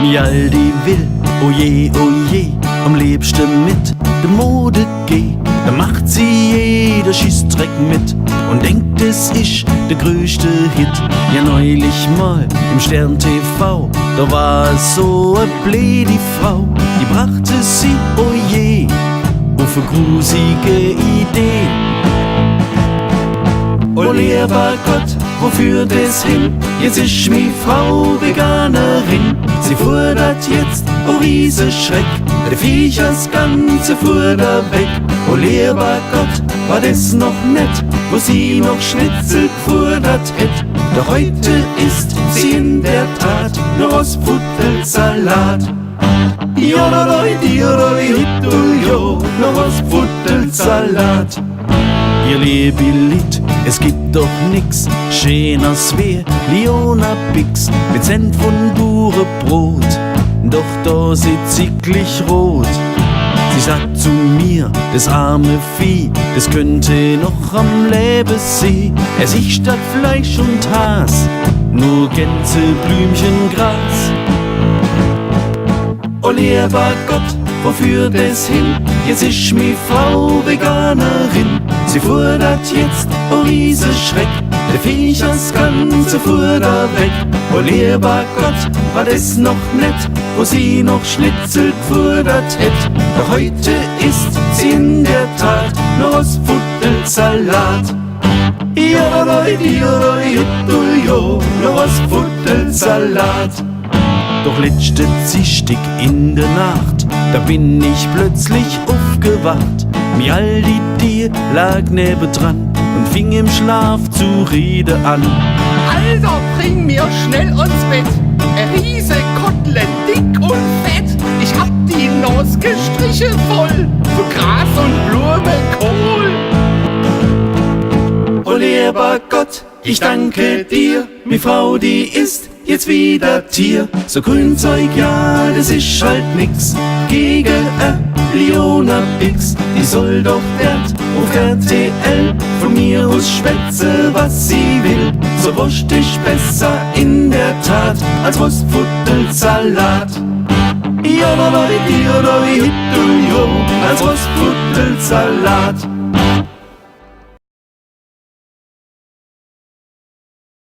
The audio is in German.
Mi Aldi will, oje, oje, am liebsten mit der Mode geh. Da macht sie jeder Schießdreck mit und denkt, es ist der größte Hit. Ja, neulich mal im Stern TV, da war so a blöde Frau, die brachte sie, oje, auf a grusige Idee. Oh lieber Gott, wo führt es hin? Jetzt ist mi Frau Veganerin. Sie fordert jetzt, oh Riesenschreck, der Viechers ganze fuhr da weg. Oh lieber Gott, war das noch nett, wo sie noch Schnitzel gefordert hätt. Doch heute isst sie in der Tat nur Rostfuttelsalat. Jodoloi, diodoli, hituljo, nur Rostfuttelsalat. Ihr liebe Lied, es gibt doch nix schöners wie Leona Bix mit Senf und Burebrot. Doch da sitzt sie gleich rot. Sie sagt zu mir, das arme Vieh, das könnte noch am Leben sein. Es ist statt Fleisch und Has nur Gänse, Blümchen, Gras. Oh lieber Gott, wo führt es hin? Jetzt ist mi Frau Veganerin. Sie fordert jetzt, oh Riesenschreck, der Viechers ganze fuhr da weg. Oh lieber Gott, war das noch nett, wo sie noch Schnitzel gefordert hätt. Doch heute isst sie in der Tat nur Rostfuttelsalat. Jodoloi, diodoli, hituljo, nur Rostfuttelsalat. Doch letzte Dienstag in der Nacht, da bin ich plötzlich aufgewacht. Mi Aldi Tier lag nebendran und fing im Schlaf zu reden an. Also bring mir schnell ans Bett, riese Kotelett, dick und fett. Ich hab die Nase gestrichen voll von Gras und Blumenkohl. Oh lieber Gott, ich danke dir, mi Frau, die isst jetzt wieder Tier. So Grünzeug, ja, das ist halt nix gegen Leona Bix. Die soll doch auf RTL von mir aus schwätze, was sie will. So Wurst ist besser in der Tat als Rostfuttelsalat. Jodoloi, diodoli, hituljo, als Rostfuttelsalat.